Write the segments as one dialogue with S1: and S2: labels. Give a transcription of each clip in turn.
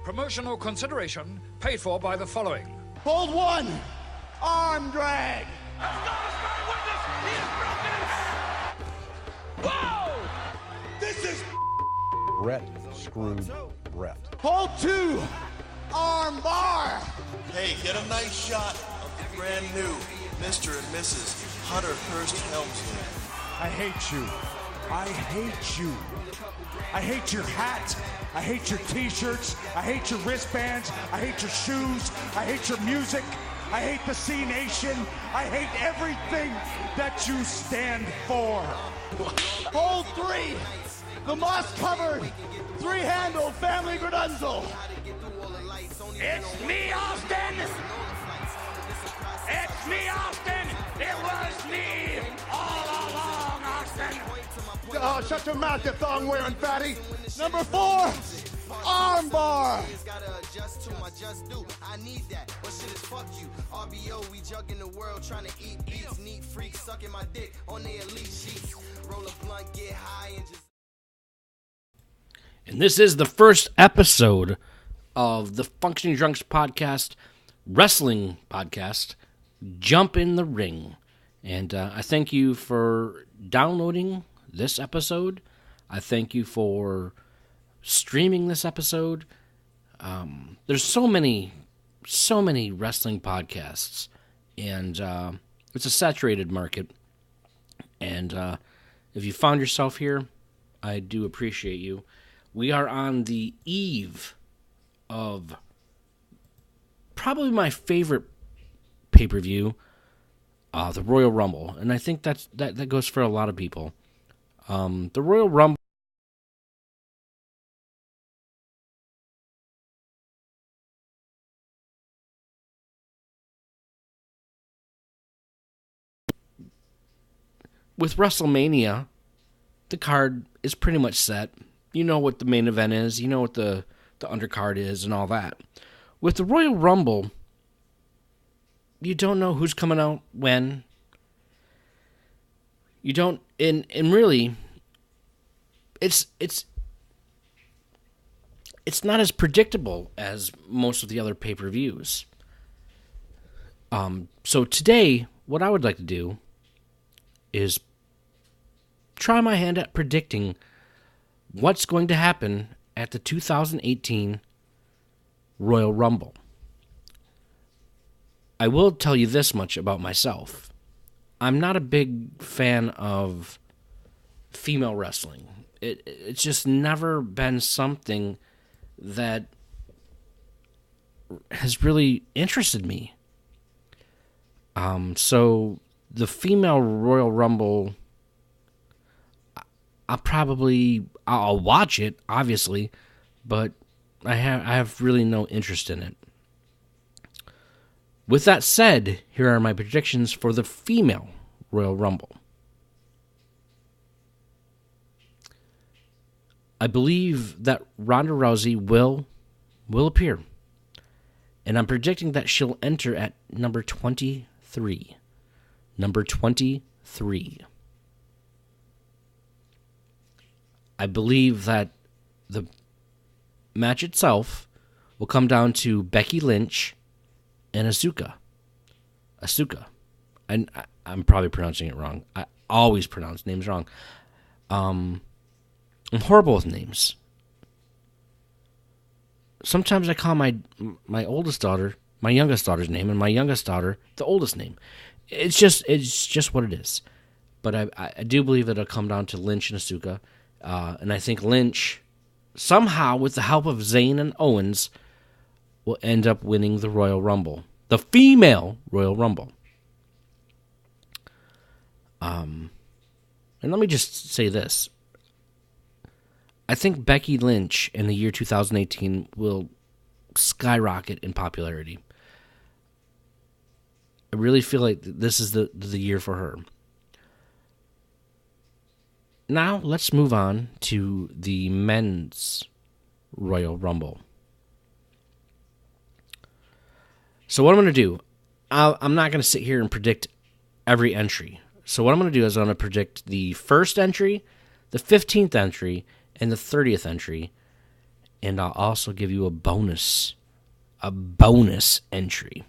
S1: Promotional consideration paid for by the following.
S2: Hold one, arm drag.
S3: Whoa!
S2: This is
S4: Brett screwed Brett.
S2: hold two, arm bar.
S5: Hey, get a nice shot of the brand new Mr. and Mrs. Hunter Hurst Helmsley.
S2: I hate you. I hate you. I hate your hat. I hate your t-shirts. I hate your wristbands. I hate your shoes. I hate your music. I hate the C Nation. I hate everything that you stand for. Hold three, the moss-covered, three-handle family Gradunzel.
S3: It's me, Austin! It's me, Austin! It was me all along, Austin!
S2: Oh, shut your mouth, you thong-wearing fatty. Number 4, arm bar.
S5: I need that, but shit is fuck you. RBO, we jugging the world, trying to eat beats. Neat freaks sucking my dick on their elite sheets. Roll a blunt, get high, and just...
S6: And this is the first episode of the Functioning Drunks podcast, wrestling podcast, Jump in the Ring. And I thank you for downloading this episode. I thank you for streaming this episode. There's so many wrestling podcasts, and it's a saturated market. And if you found yourself here, I do appreciate you. We are on the eve of probably my favorite pay-per-view, the Royal Rumble, and I think that goes for a lot of people. The Royal Rumble with WrestleMania, the card is pretty much set. You know what the main event is, you know what the undercard is, and all that. With the Royal Rumble, you don't know who's coming out when. You don't, and really, it's not as predictable as most of the other pay-per-views. So today, what I would like to do is try my hand at predicting what's going to happen at the 2018 Royal Rumble. I will tell you this much about myself. I'm not a big fan of female wrestling. It's just never been something that has really interested me. So the female Royal Rumble, I'll watch it, obviously, but I have really no interest in it. With that said, here are my predictions for the female Royal Rumble. I believe that Ronda Rousey will appear, and I'm predicting that she'll enter at number 23. Number 23. I believe that the match itself will come down to Becky Lynch and Asuka. And I'm probably pronouncing it wrong. I always pronounce names wrong. I'm horrible with names. Sometimes I call my oldest daughter my youngest daughter's name, and my youngest daughter the oldest name. It's just what it is. But I do believe that it'll come down to Lynch and Asuka. And I think Lynch, somehow, with the help of Zayn and Owens, will end up winning the Royal Rumble. The female Royal Rumble. And let me just say this. I think Becky Lynch in the year 2018 will skyrocket in popularity. I really feel like this is the year for her. Now, let's move on to the men's Royal Rumble. So what I'm going to do, I'm not going to sit here and predict every entry. So what I'm going to do is I'm going to predict the first entry, the 15th entry, and the 30th entry. and I'll also give you a bonus entry.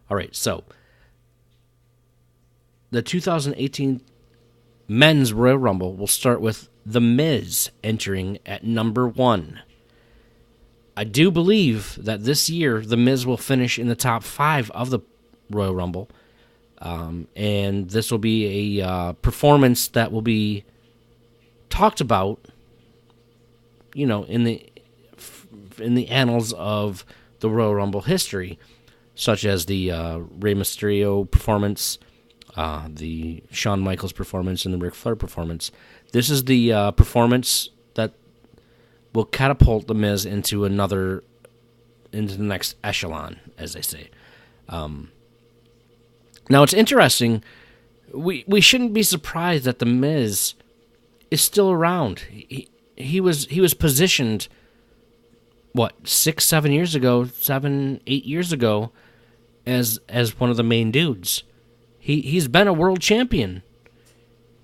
S6: All right, so the 2018 Men's Royal Rumble will start with The Miz entering at number 1. I do believe that this year The Miz will finish in the top 5 of the Royal Rumble, and this will be a performance that will be talked about, you know, in the annals of the Royal Rumble history, such as the Rey Mysterio performance, the Shawn Michaels performance, and the Ric Flair performance. This is the performance that will catapult The Miz into the next echelon, as they say. Now, it's interesting. We shouldn't be surprised that The Miz is still around. He was positioned, 7, 8 years ago, as one of the main dudes. He's been a world champion,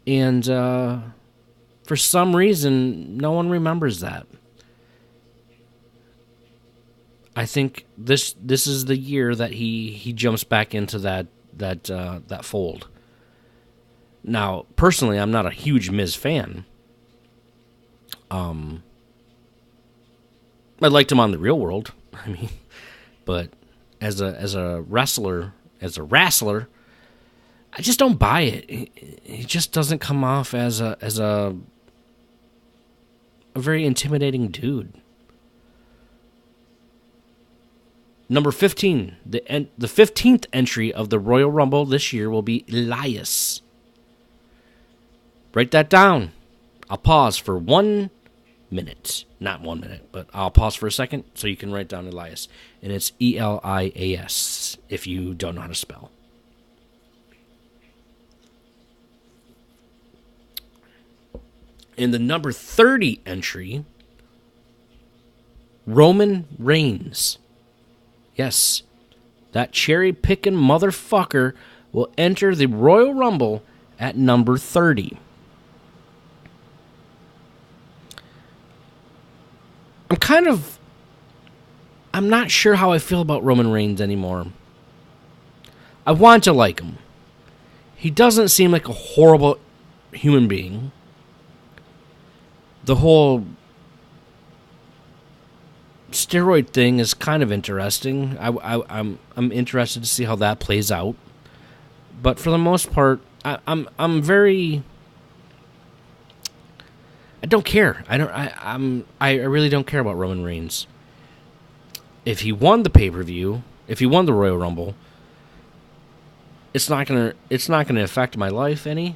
S6: and for some reason, no one remembers that. I think this is the year that he jumps back into that fold. Now, personally, I'm not a huge Miz fan. I liked him on the Real World. I mean, but as a wrestler, I just don't buy it. He just doesn't come off as a very intimidating dude. Number 15, the 15th entry of the Royal Rumble this year will be Elias. Write that down. I'll pause for 1 minute. Not 1 minute, but I'll pause for a second so you can write down Elias. And it's Elias if you don't know how to spell. In the number 30 entry, Roman Reigns. Yes, that cherry-picking motherfucker will enter the Royal Rumble at number 30. I'm not sure how I feel about Roman Reigns anymore. I want to like him. He doesn't seem like a horrible human being. The whole steroid thing is kind of interesting. I'm interested to see how that plays out. But for the most part, I don't care. I really don't care about Roman Reigns. If he won the pay-per-view, if he won the Royal Rumble, it's not gonna affect my life any.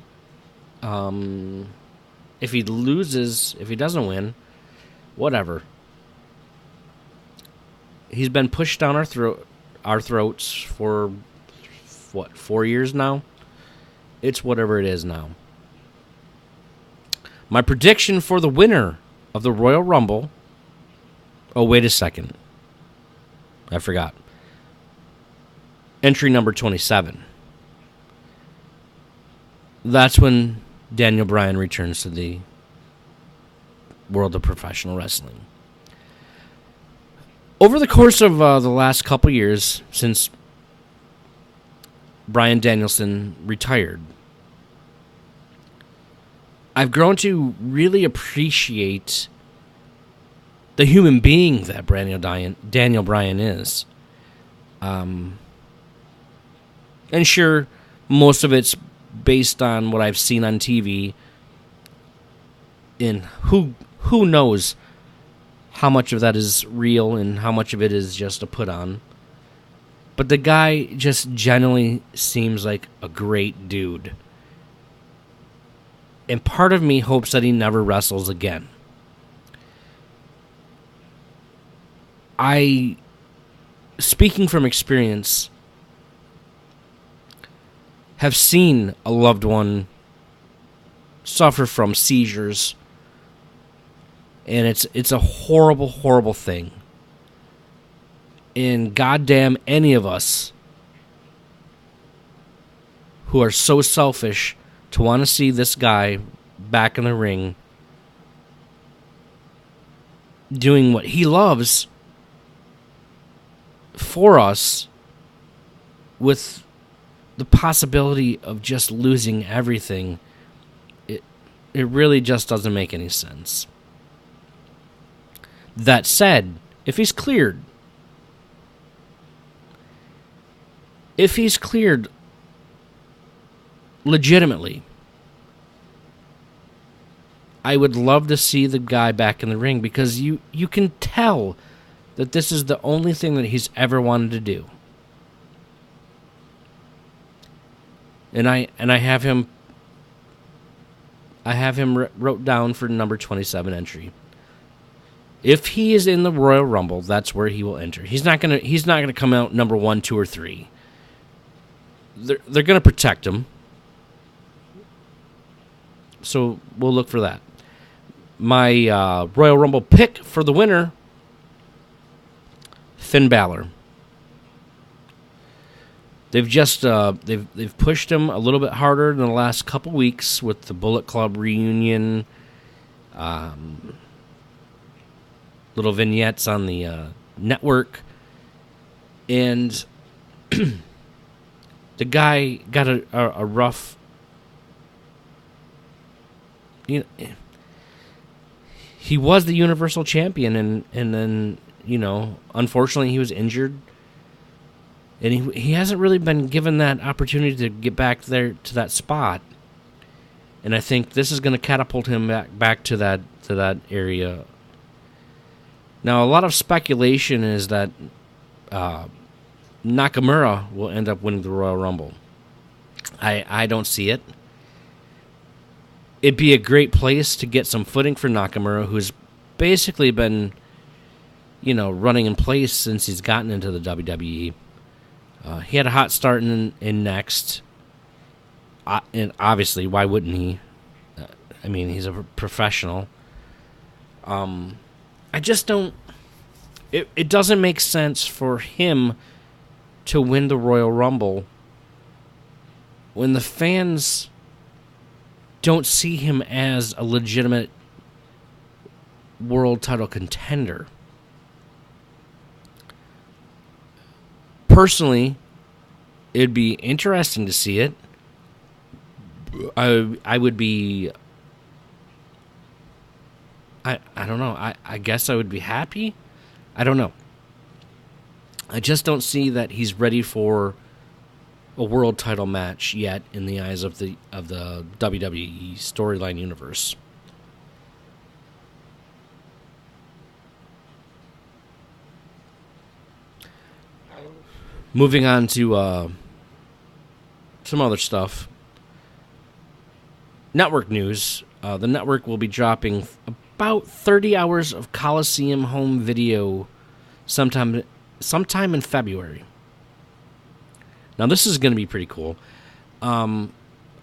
S6: If he loses, if he doesn't win, whatever. He's been pushed down our throats for 4 years now? It's whatever it is now. My prediction for the winner of the Royal Rumble... Oh, wait a second. I forgot. Entry number 27. That's when Daniel Bryan returns to the world of professional wrestling. Over the course of the last couple years, since Bryan Danielson retired, I've grown to really appreciate the human being that Daniel Bryan is. And sure, most of it's based on what I've seen on TV, and who knows how much of that is real and how much of it is just a put on. But the guy just genuinely seems like a great dude. And part of me hopes that he never wrestles again. Speaking from experience, have seen a loved one suffer from seizures, and it's a horrible, horrible thing. And goddamn any of us who are so selfish to want to see this guy back in the ring doing what he loves for us with the possibility of just losing everything, it really just doesn't make any sense. That said, if he's cleared legitimately, I would love to see the guy back in the ring, because you can tell that this is the only thing that he's ever wanted to do. And I have him wrote down for number 27 entry. If he is in the Royal Rumble, that's where he will enter. He's not gonna come out number 1, 2, or 3. They're gonna protect him, so we'll look for that. My Royal Rumble pick for the winner, Finn Balor. They've just they've pushed him a little bit harder in the last couple weeks with the Bullet Club reunion, little vignettes on the network, and the guy got a rough. He was the Universal Champion, and then, unfortunately he was injured. And he hasn't really been given that opportunity to get back there to that spot. And I think this is going to catapult him back to that area. Now, a lot of speculation is that Nakamura will end up winning the Royal Rumble. I don't see it. It'd be a great place to get some footing for Nakamura, who's basically been, running in place since he's gotten into the WWE. He had a hot start in Next. And obviously, why wouldn't he? He's a professional. I just don't... It doesn't make sense for him to win the Royal Rumble when the fans don't see him as a legitimate world title contender. Personally, it'd be interesting to see it. I would be... I don't know. I guess I would be happy. I don't know. I just don't see that he's ready for a world title match yet in the eyes of the WWE storyline universe. Moving on to some other stuff. Network news. The network will be dropping about 30 hours of Coliseum home video sometime in February. Now, this is going to be pretty cool. I'm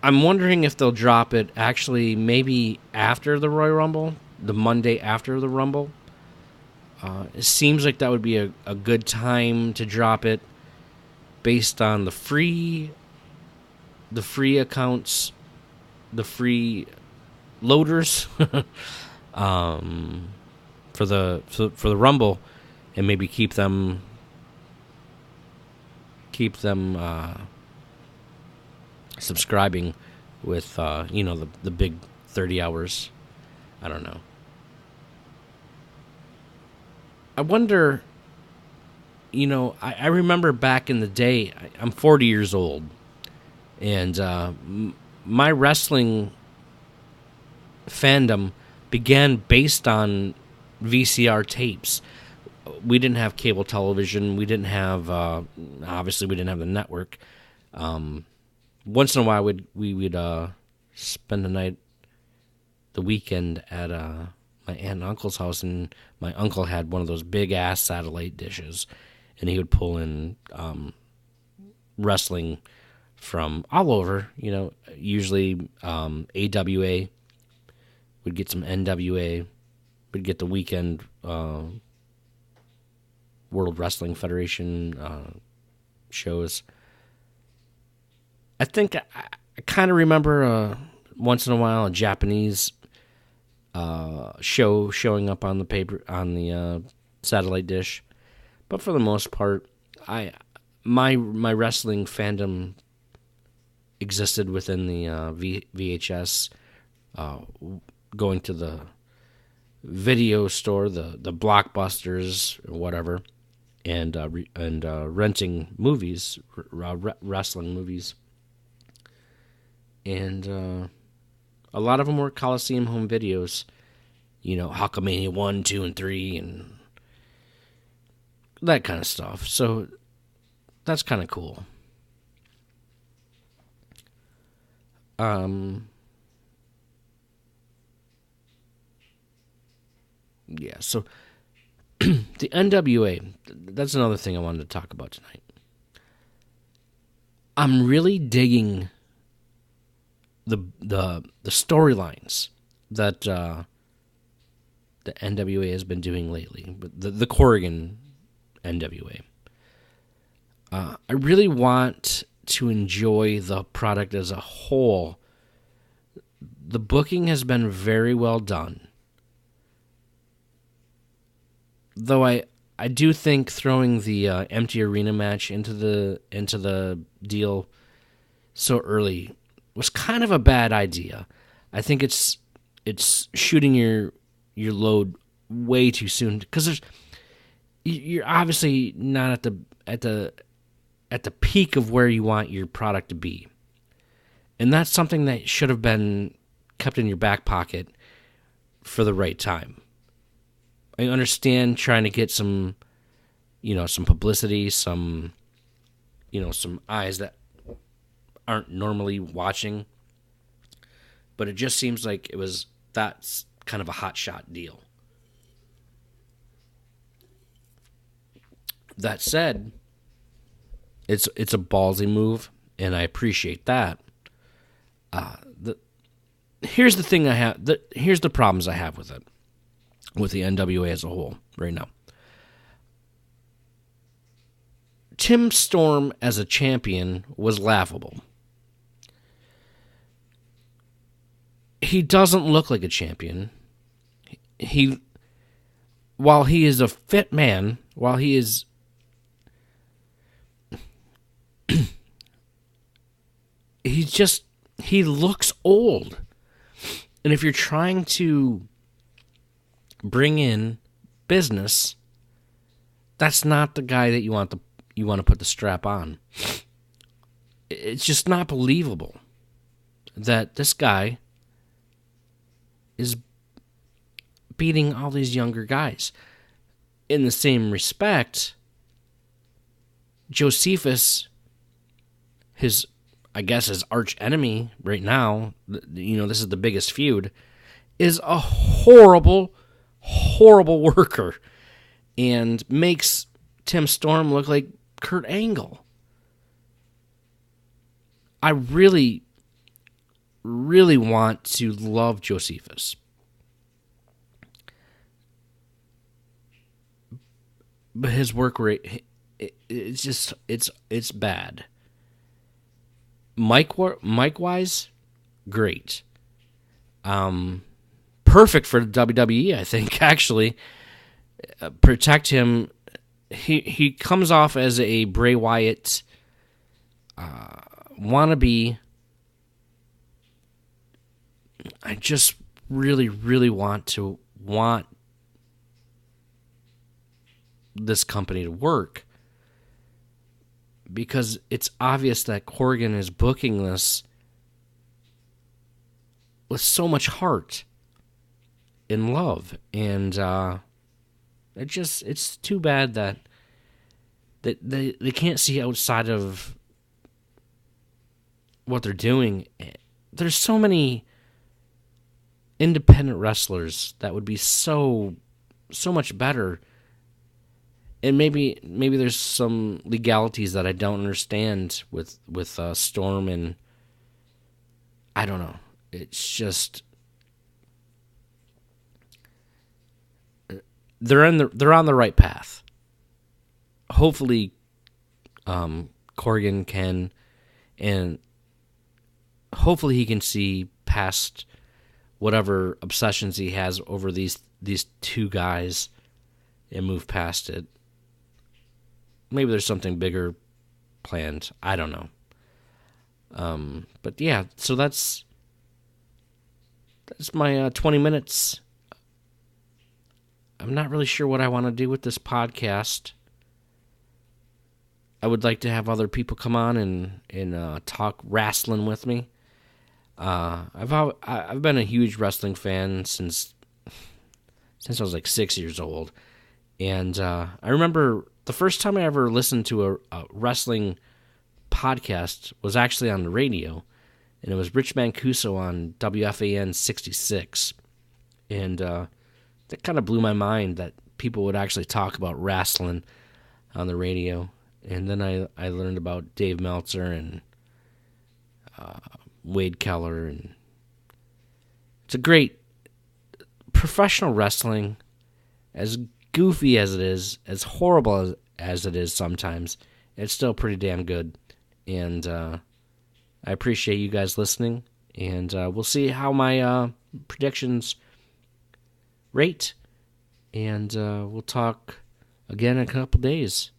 S6: wondering if they'll drop it actually maybe after the Royal Rumble, the Monday after the Rumble. It seems like that would be a good time to drop it based on the free accounts, the free loaders for the Rumble, and maybe keep them subscribing with the big 30 hours. I don't know. I wonder, I remember back in the day, I'm 40 years old, and my wrestling fandom began based on VCR tapes. We didn't have cable television. We didn't have, obviously, we didn't have the network. Once in a while, we would spend the weekend at my aunt and uncle's house, and my uncle had one of those big-ass satellite dishes, and he would pull in wrestling from all over, usually AWA. We'd get some NWA. We'd get the weekend World Wrestling Federation shows. I think I kind of remember once in a while a Japanese show showing up on the satellite dish. But for the most part, my wrestling fandom existed within the VHS, going to the video store, the Blockbusters or whatever, and renting movies, wrestling movies, and a lot of them were Coliseum home videos, Hulkamania 1, 2, and 3, and that kind of stuff. So that's kind of cool. Yeah, so the NWA, that's another thing I wanted to talk about tonight. I'm really digging the storylines that the NWA has been doing lately, the Corrigan NWA. I really want to enjoy the product as a whole. The booking has been very well done. Though I do think throwing the empty arena match into the deal so early was kind of a bad idea. I think it's shooting your load way too soon, because you're obviously not at the peak of where you want your product to be, and that's something that should have been kept in your back pocket for the right time. I understand trying to get some publicity, some eyes that aren't normally watching, but it just seems like that's kind of a hot shot deal. That said, it's a ballsy move, and I appreciate that. Here's the thing I have. Here's the problems I have with it. With the NWA as a whole right now. Tim Storm as a champion was laughable. He doesn't look like a champion. While he is a fit man, he looks old. And if you're trying to bring in business, that's not the guy that you want to put the strap on. It's just not believable that this guy is beating all these younger guys. In the same respect, Josephus, his arch enemy right now, this is the biggest feud, is a horrible worker and makes Tim Storm look like Kurt Angle. I really, really want to love Josephus. But his work rate, it's bad. Mike-wise, great. Perfect for WWE, I think, actually. Protect him. He comes off as a Bray Wyatt wannabe. I just really, really want this company to work, because it's obvious that Corrigan is booking this with so much heart and love, and it's too bad that they can't see outside of what they're doing. There's so many independent wrestlers that would be so much better, and maybe there's some legalities that I don't understand with Storm, and I don't know. It's just they're on the right path. Hopefully, Corrigan can, and hopefully he can see past whatever obsessions he has over these two guys and move past it. Maybe there's something bigger planned. I don't know. But yeah, so that's my 20 minutes. I'm not really sure what I want to do with this podcast. I would like to have other people come on and talk wrestling with me. I've been a huge wrestling fan since I was like 6 years old, and I remember the first time I ever listened to a wrestling podcast was actually on the radio, and it was Rich Mancuso on WFAN 66, and that kind of blew my mind that people would actually talk about wrestling on the radio. And then I learned about Dave Meltzer and Wade Keller, and it's a great professional wrestling. As goofy as it is, as horrible as it is sometimes, it's still pretty damn good. And I appreciate you guys listening, and we'll see how my predictions rate, and we'll talk again in a couple days.